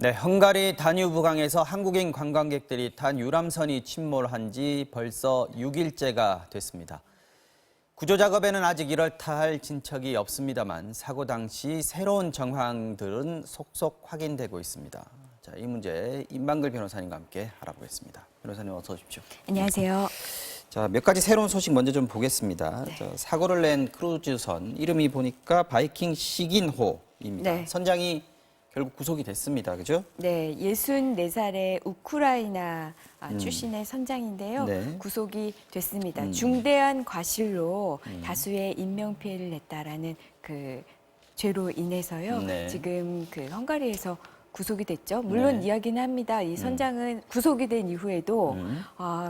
네, 헝가리 다뉴브강에서 한국인 관광객들이 탄 유람선이 침몰한 지 벌써 6일째가 됐습니다. 구조 작업에는 아직 이렇다 할 진척이 없습니다만 사고 당시 새로운 정황들은 속속 확인되고 있습니다. 자, 이 문제 임방글 변호사님과 함께 알아보겠습니다. 변호사님 어서 오십시오. 안녕하세요. 자, 몇 가지 새로운 소식 먼저 좀 보겠습니다. 네. 사고를 낸 크루즈선 이름이 보니까 바이킹 시긴호입니다. 네. 선장이 결국 구속이 됐습니다. 그죠? 네, 64살의 우크라이나 출신의 선장인데요. 네. 구속이 됐습니다. 중대한 과실로 다수의 인명피해를 냈다라는 그 죄로 인해서요. 네. 지금 그 헝가리에서 구속이 됐죠. 물론 네. 이야기는 합니다. 이 선장은 구속이 된 이후에도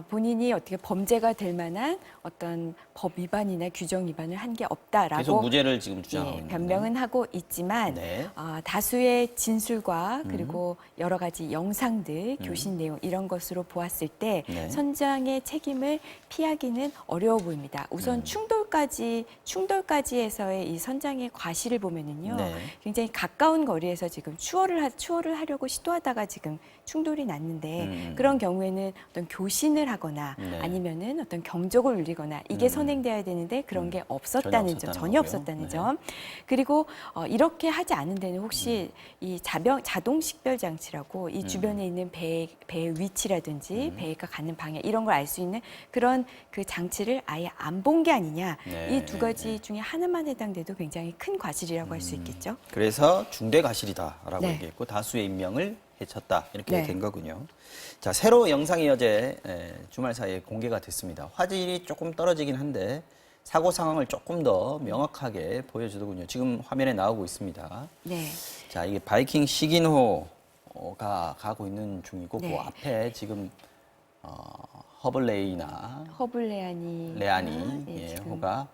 본인이 어떻게 범죄가 될 만한 어떤 법 위반이나 규정 위반을 한 게 없다라고 계속 무죄를 지금 주장하고 있는데. 변명은 하고 있지만 네. 다수의 진술과 그리고 여러 가지 영상들, 교신 내용 이런 것으로 보았을 때 네. 선장의 책임을 피하기는 어려워 보입니다. 우선 충돌까지에서의 이 선장의 과실을 보면은요, 네. 굉장히 가까운 거리에서 지금 추월을 하려고 시도하다가 지금 충돌이 났는데 그런 경우에는 어떤 교신을 하거나 네. 아니면은 어떤 경적을 울리거나 이게 선행되어야 되는데 그런 게 없었다는 점, 전혀 없었다는 네. 점. 그리고 이렇게 하지 않은 데는 혹시 이 자동 식별 장치라고 이 주변에 있는 배의 위치라든지 배가 가는 방향 이런 걸 알 수 있는 그런 그 장치를 아예 안 본 게 아니냐. 네. 이 두 가지 중에 하나만 해당돼도 굉장히 큰 과실이라고 할 수 있겠죠. 그래서 중대 과실이다라고 네. 얘기했고 다수의 인명을 해쳤다 이렇게 네. 된 거군요. 자, 새로 영상이 어제 주말 사이에 공개가 됐습니다. 화질이 조금 떨어지긴 한데 사고 상황을 조금 더 명확하게 보여주더군요. 지금 화면에 나오고 있습니다. 네. 자, 이게 바이킹 시긴호가 가고 있는 중이고 네. 그 앞에 지금 허블레이나 허블레아니 레아니 네, 지금 호가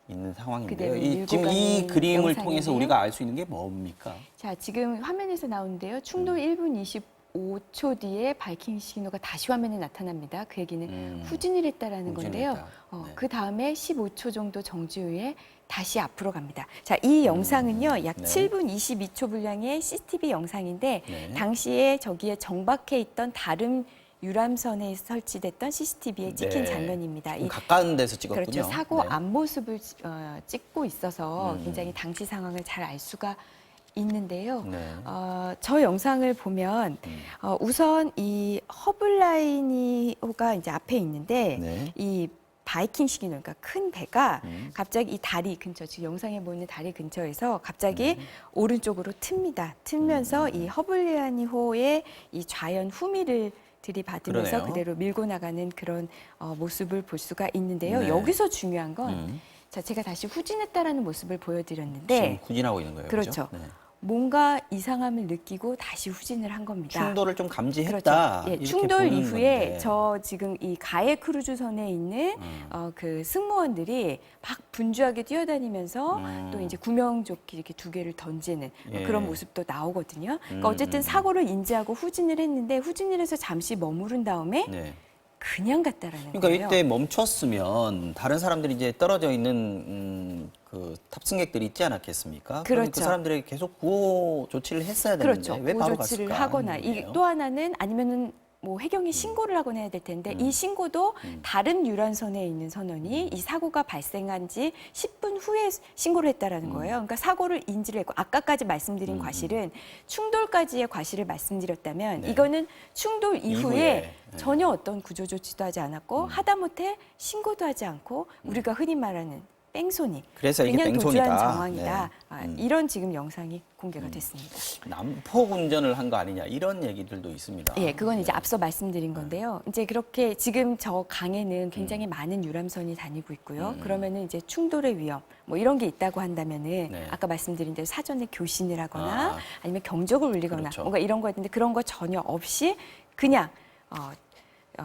있는 상황인데요. 그대로 밀고 지금 이 가는 그림을 영상인데요. 통해서 우리가 알 수 있는 게 뭡니까? 자, 지금 화면에서 나오는데요. 충돌 1분 25초 뒤에 바이킹 시그널가 다시 화면에 나타납니다. 그 얘기는 후진을 했다라는 후진을 건데요. 했다. 네. 그 다음에 15초 정도 정지 후에 다시 앞으로 갑니다. 자, 이 영상은요. 약 네. 7분 22초 분량의 CCTV 영상인데 네. 당시에 저기에 정박해 있던 다른 유람선에 설치됐던 CCTV에 찍힌 네. 장면입니다. 좀 가까운 데서 찍었군요. 그렇죠. 사고 네. 앞모습을 찍고 있어서 굉장히 당시 상황을 잘 알 수가 있는데요. 네. 저 영상을 보면 우선 이 허블라이니호가 이제 앞에 있는데 네. 이 바이킹 시기는 그러니까 큰 배가 갑자기 이 다리 근처 지금 영상에 보이는 다리 근처에서 갑자기 오른쪽으로 틉니다. 틀면서 이 허블라이니호의 이 좌연 후미를 들이받으면서 그러네요. 그대로 밀고 나가는 그런 모습을 볼 수가 있는데요. 네. 여기서 중요한 건 자, 제가 다시 후진했다라는 모습을 보여드렸는데 지금 후진하고 있는 거예요. 그렇죠. 네. 뭔가 이상함을 느끼고 다시 후진을 한 겁니다. 충돌을 좀 감지했다. 그렇죠. 예, 이렇게 충돌 보는 이후에 건데. 저 지금 이 가해 크루즈선에 있는 그 승무원들이 막 분주하게 뛰어다니면서 또 이제 구명조끼 이렇게 두 개를 던지는 예. 그런 모습도 나오거든요. 그러니까 어쨌든 사고를 인지하고 후진을 했는데 후진을 해서 잠시 머무른 다음에 네. 그냥 갔다라는 그러니까 거예요. 이때 멈췄으면 다른 사람들이 이제 떨어져 있는 그 탑승객들이 있지 않았겠습니까? 그럼 그 그렇죠. 사람들에게 계속 구호 조치를 했어야 되는데 그렇죠. 왜 바로 보조 치를 갔을까? 하거나 이 또 하나는 아니면은 뭐 해경에 신고를 하거나 해야 될 텐데 이 신고도 다른 유람선에 있는 선원이 이 사고가 발생한 지 10분 후에 신고를 했다라는 거예요. 그러니까 사고를 인지를 했고 아까까지 말씀드린 과실은 충돌까지의 과실을 말씀드렸다면 네. 이거는 충돌 이후에 이후에, 네. 전혀 어떤 구조 조치도 하지 않았고 하다못해 신고도 하지 않고 우리가 흔히 말하는 뺑소니, 그래서 이게 그냥 뺑소니다. 도주한 상황이다. 네. 이런 지금 영상이 공개가 됐습니다. 난폭 운전을 한 거 아니냐 이런 얘기들도 있습니다. 예, 그건 이제 앞서 말씀드린 건데요. 이제 그렇게 지금 저 강에는 굉장히 많은 유람선이 다니고 있고요. 그러면은 이제 충돌의 위험 뭐 이런 게 있다고 한다면은 네. 아까 말씀드린 대로 사전에 교신을 하거나 아. 아니면 경적을 울리거나 그렇죠. 뭔가 이런 거 했는데 그런 거 전혀 없이 그냥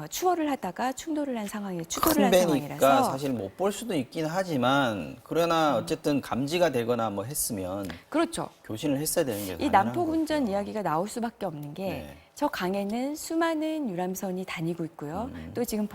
추월을 하다가 충돌을 한 상황이에요. 추돌을 큰 한 배니까 상황이라서 사실 못 볼 수도 있긴 하지만 그러나 어쨌든 감지가 되거나 뭐 했으면 그렇죠. 교신을 했어야 되는 게 이 당연한 난폭 운전 거죠. 이야기가 나올 수밖에 없는 게 네. 저 강에는 수많은 유람선이 다니고 있고요. 또 지금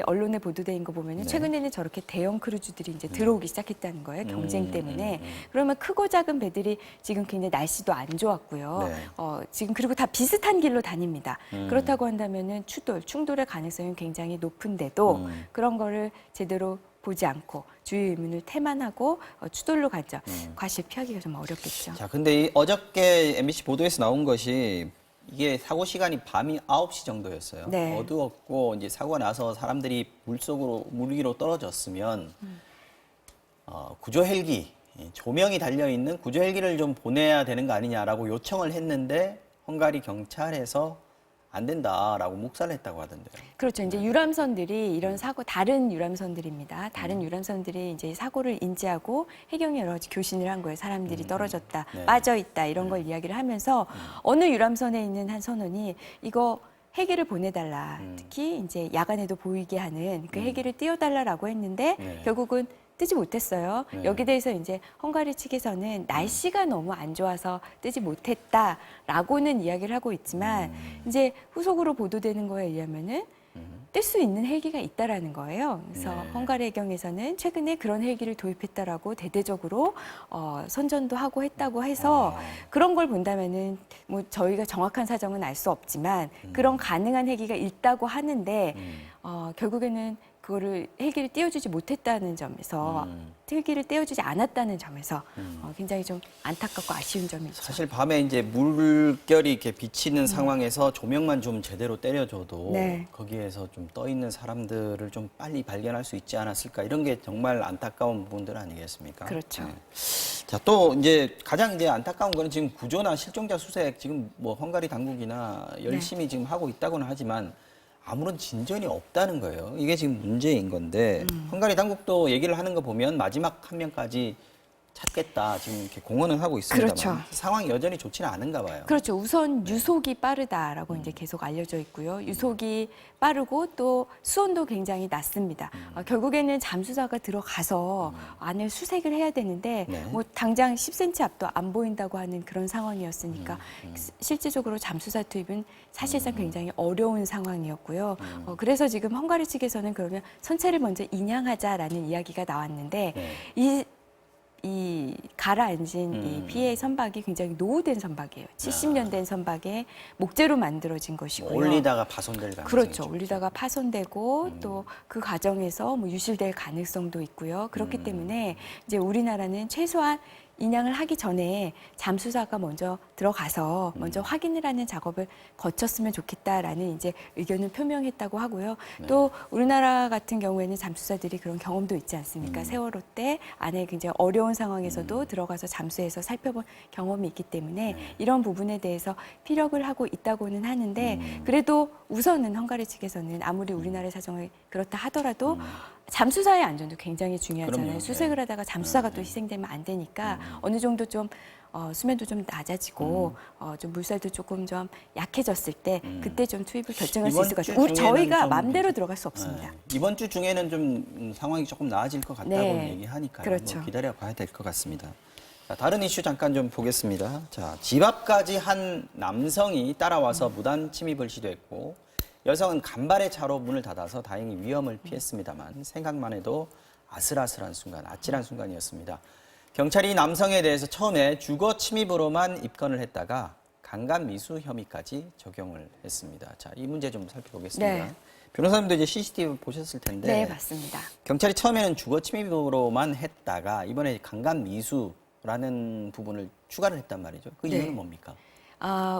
언론에 보도된 거 보면은 네. 최근에는 저렇게 대형 크루즈들이 이제 들어오기 시작했다는 거예요. 경쟁 때문에. 그러면 크고 작은 배들이 지금 굉장히 날씨도 안 좋았고요. 네. 지금 그리고 다 비슷한 길로 다닙니다. 그렇다고 한다면은 충돌의 가능성이 굉장히 높은데도 그런 거를 제대로 보지 않고 주의 의문을 태만하고 추돌로 과실 피하기가 좀 어렵겠죠. 자, 근데 어저께 MBC 보도에서 나온 것이 이게 사고 시간이 밤이 9시 정도였어요. 네. 어두웠고 이제 사고가 나서 사람들이 물 위로 떨어졌으면 구조 헬기, 조명이 달려 있는 구조 헬기를 좀 보내야 되는 거 아니냐라고 요청을 했는데 헝가리 경찰에서 안 된다라고 묵살을 했다고 하던데요. 그렇죠. 이제 유람선들이 이런 사고, 다른 유람선들입니다. 다른 유람선들이 이제 사고를 인지하고 해경에 여러 가지 교신을 한 거예요. 사람들이 떨어졌다, 네. 빠져 있다 이런 걸 이야기를 하면서 어느 유람선에 있는 한 선원이 이거 헬기를 보내달라. 특히 이제 야간에도 보이게 하는 그 헬기를 띄워달라라고 했는데 네. 결국은 뜨지 못했어요. 네. 여기에 대해서 이제 헝가리 측에서는 날씨가 너무 안 좋아서 뜨지 못했다라고는 이야기를 하고 있지만 이제 후속으로 보도되는 거에 의하면은 뜰 수 있는 헬기가 있다라는 거예요. 그래서 네. 헝가리 해경에서는 최근에 그런 헬기를 도입했다라고 대대적으로 선전도 하고 했다고 해서 그런 걸 본다면은 뭐 저희가 정확한 사정은 알 수 없지만 그런 가능한 헬기가 있다고 하는데 결국에는 그거를 헬기를 띄워주지 못했다는 점에서 헬기를 띄워주지 않았다는 점에서 굉장히 좀 안타깝고 아쉬운 점이 있죠. 사실 밤에 이제 물결이 이렇게 비치는 상황에서 조명만 좀 제대로 때려줘도 네. 거기에서 좀 떠 있는 사람들을 좀 빨리 발견할 수 있지 않았을까 이런 게 정말 안타까운 부분들 아니겠습니까? 그렇죠. 자, 또 이제 가장 이제 안타까운 거는 지금 구조나 실종자 수색 지금 뭐 헝가리 당국이나 열심히 지금 하고 있다고는 하지만 아무런 진전이 없다는 거예요. 이게 지금 문제인 건데 헝가리 당국도 얘기를 하는 거 보면 마지막 한 명까지 찾겠다 지금 이렇게 공언은 하고 있습니다만 그렇죠. 상황이 여전히 좋지는 않은가 봐요. 그렇죠. 우선 유속이 빠르다라고 이제 계속 알려져 있고요. 유속이 빠르고 또 수온도 굉장히 낮습니다. 결국에는 잠수사가 들어가서 안을 수색을 해야 되는데 네. 뭐 당장 10cm 앞도 안 보인다고 하는 그런 상황이었으니까 실질적으로 잠수사 투입은 사실상 굉장히 어려운 상황이었고요. 그래서 지금 헝가리 측에서는 그러면 선체를 먼저 인양하자라는 이야기가 나왔는데 네. 이 가라앉은 이 피해 선박이 굉장히 노후된 선박이에요. 70년 된 선박에 목재로 만들어진 것이고요. 올리다가 파손될 가능성이 그렇죠. 있죠. 올리다가 파손되고 또 그 과정에서 뭐 유실될 가능성도 있고요. 그렇기 때문에 이제 우리나라는 최소한 인양을 하기 전에 잠수사가 먼저 들어가서 먼저 확인을 하는 작업을 거쳤으면 좋겠다라는 이제 의견을 표명했다고 하고요. 또 우리나라 같은 경우에는 잠수사들이 그런 경험도 있지 않습니까? 세월호 때 안에 굉장히 어려운 상황에서도 들어가서 잠수해서 살펴본 경험이 있기 때문에 이런 부분에 대해서 피력을 하고 있다고는 하는데 그래도 우선은 헝가리 측에서는 아무리 우리나라의 사정이 그렇다 하더라도 잠수사의 안전도 굉장히 중요하잖아요. 그럼요. 수색을 하다가 잠수사가 또 희생되면 안 되니까 어느 정도 좀 수면도 좀 낮아지고 좀 물살도 조금 좀 약해졌을 때 그때 좀 투입을 결정할 수 이번 있을 것 주 같아요. 중에는 저희가 좀 마음대로 들어갈 수 없습니다. 네. 이번 주 중에는 좀 상황이 조금 나아질 것 같다고 네. 얘기하니까요. 그렇죠. 뭐 기다려 봐야 될 것 같습니다. 자, 다른 이슈 잠깐 좀 보겠습니다. 자, 집 앞까지 한 남성이 따라와서 무단 침입을 시도했고 여성은 간발의 차로 문을 닫아서 다행히 위험을 피했습니다만 생각만 해도 아슬아슬한 순간, 아찔한 순간이었습니다. 경찰이 남성에 대해서 처음에 주거 침입으로만 입건을 했다가 강간 미수 혐의까지 적용을 했습니다. 자, 이 문제 좀 살펴보겠습니다. 네. 변호사님도 이제 CCTV 보셨을 텐데 네, 맞습니다. 경찰이 처음에는 주거 침입으로만 했다가 이번에 강간 미수라는 부분을 추가를 했단 말이죠. 그 이유는 네. 뭡니까?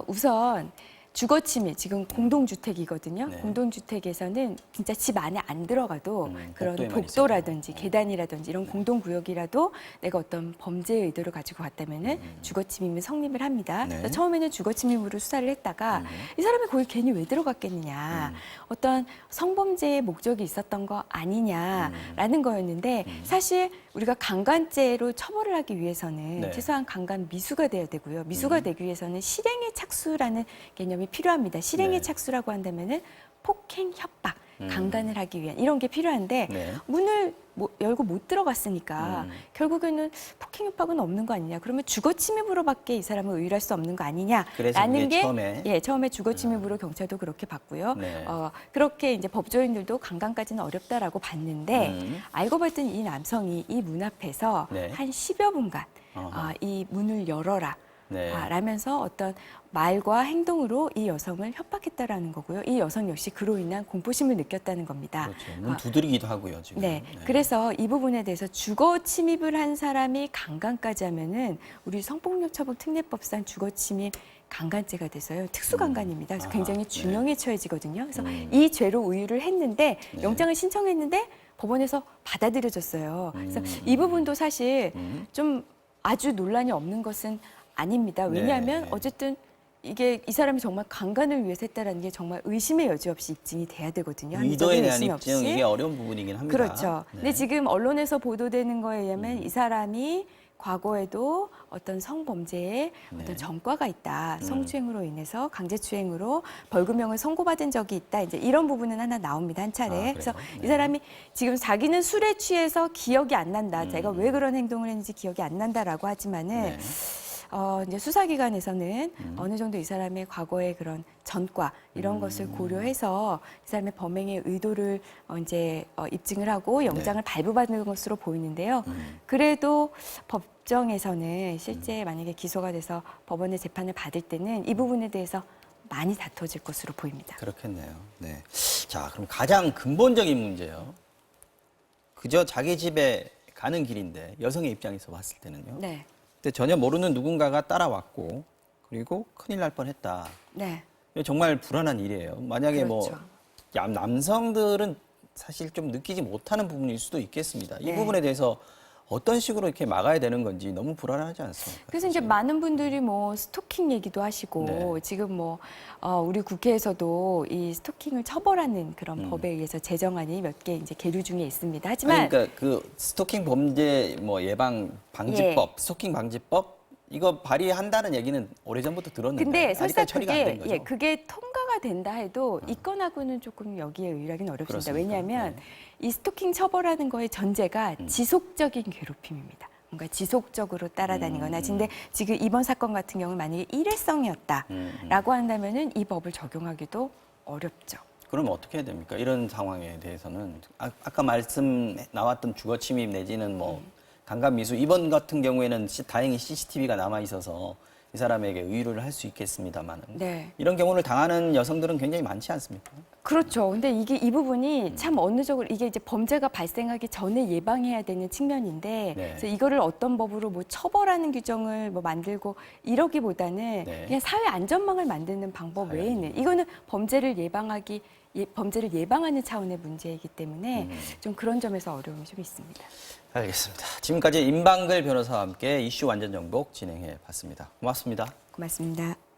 우선 주거 침입, 지금 공동주택이거든요. 네. 공동주택에서는 진짜 집 안에 안 들어가도 그런 복도에만 복도라든지 계단이라든지 이런 공동구역이라도 내가 어떤 범죄의 의도를 가지고 갔다면은 주거 침입은 성립을 합니다. 네. 그래서 처음에는 주거 침입으로 수사를 했다가 이 사람이 거기 괜히 왜 들어갔겠느냐, 어떤 성범죄의 목적이 있었던 거 아니냐라는 거였는데 사실 우리가 강간죄로 처벌을 하기 위해서는 네. 최소한 강간 미수가 돼야 되고요. 미수가 되기 위해서는 실행의 착수라는 개념이 필요합니다. 실행의 네. 착수라고 한다면은 폭행, 협박, 강간을 하기 위한 이런 게 필요한데 네. 문을 열고 못 들어갔으니까 결국에는 폭행 협박은 없는 거 아니냐. 그러면 주거 침입으로밖에 이 사람을 의율할 수 없는 거 그래서 아니냐라는 그게 게 처음에 주거 침입으로 경찰도 그렇게 봤고요. 네. 그렇게 이제 법조인들도 강간까지는 어렵다라고 봤는데 알고 봤더니 이 남성이 이 문 앞에서 네. 한 10여 분간 어허. 이 문을 열어라. 네. 라면서 어떤 말과 행동으로 이 여성을 협박했다라는 거고요. 이 여성 역시 그로 인한 공포심을 느꼈다는 겁니다. 그렇죠. 문 두드리기도 하고요, 지금. 네. 그래서 이 부분에 대해서 주거 침입을 한 사람이 강간까지 하면은 우리 성폭력처벌특례법상 주거 침입 강간죄가 돼서요. 특수강간입니다. 그래서 아하, 굉장히 네. 중형에 처해지거든요. 그래서 이 죄로 의유를 했는데 네. 영장을 신청했는데 법원에서 받아들여졌어요. 그래서 이 부분도 사실 좀 아주 논란이 없는 것은 아닙니다. 왜냐하면 네. 어쨌든 이게 이 사람이 정말 강간을 위해서 했다라는 게 정말 의심의 여지 없이 입증이 돼야 되거든요. 의도에 합리적인 대한 의심 입증 없이. 이게 어려운 부분이긴 합니다. 그렇죠. 네. 근데 지금 언론에서 보도되는 거에 의하면 이 사람이 과거에도 어떤 성범죄에 네. 어떤 전과가 있다. 성추행으로 인해서 강제추행으로 벌금형을 선고받은 적이 있다. 이제 이런 부분은 하나 나옵니다. 한 차례. 아, 그래서 그래요? 이 네. 사람이 지금 자기는 술에 취해서 기억이 안 난다. 제가 왜 그런 행동을 했는지 기억이 안 난다라고 하지만은 네. 이제 수사기관에서는 어느 정도 이 사람의 과거의 그런 전과 이런 것을 고려해서 이 사람의 범행의 의도를 이제 입증을 하고 영장을 발부받는 것으로 보이는데요. 그래도 법정에서는 실제 만약에 기소가 돼서 법원의 재판을 받을 때는 이 부분에 대해서 많이 다퉈질 것으로 보입니다. 그렇겠네요. 네. 자, 그럼 가장 근본적인 문제요. 그저 자기 집에 가는 길인데 여성의 입장에서 봤을 때는요. 네. 근데 전혀 모르는 누군가가 따라왔고 그리고 큰일 날 뻔했다. 네. 이거 정말 불안한 일이에요. 만약에 그렇죠. 남성들은 사실 좀 느끼지 못하는 부분일 수도 있겠습니다. 이 네. 부분에 대해서 어떤 식으로 이렇게 막아야 되는 건지 너무 불안하지 않습니까? 그래서 이제 많은 분들이 뭐 스토킹 얘기도 하시고 네. 지금 뭐 우리 국회에서도 이 스토킹을 처벌하는 그런 법에 의해서 제정안이 몇 개 이제 계류 중에 있습니다. 하지만 아니, 그러니까 그 스토킹 범죄 뭐 예방 방지법, 스토킹 방지법 이거 발의한다는 얘기는 오래전부터 들었는데 근데 설사 아직까지 처리가 안 된 거죠. 그게 통과가 된다 해도 이 건하고는 조금 여기에 의뢰하기는 어렵습니다. 그렇습니까? 왜냐하면 네. 이 스토킹 처벌하는 거의 전제가 지속적인 괴롭힘입니다. 뭔가 지속적으로 따라다니거나. 근데 지금 이번 사건 같은 경우는 만약에 일회성이었다라고 한다면은 이 법을 적용하기도 어렵죠. 그럼 어떻게 해야 됩니까? 이런 상황에 대해서는 아까 말씀 나왔던 주거 침입 내지는 뭐 강간 미수 이번 같은 경우에는 다행히 CCTV가 남아 있어서 이 사람에게 의유를 할 수 있겠습니다만 네. 이런 경우를 당하는 여성들은 굉장히 많지 않습니까? 그렇죠. 근데 이게 이 부분이 참 어느 쪽으로 이게 이제 범죄가 발생하기 전에 예방해야 되는 측면인데 네. 그래서 이거를 어떤 법으로 뭐 처벌하는 규정을 뭐 만들고 이러기보다는 네. 그냥 사회 안전망을 만드는 방법 사회 외에는 이거는 범죄를 예방하는 차원의 문제이기 때문에 좀 그런 점에서 어려움이 좀 있습니다. 알겠습니다. 지금까지 임방글 변호사와 함께 이슈 완전 정복 진행해 봤습니다. 고맙습니다. 고맙습니다.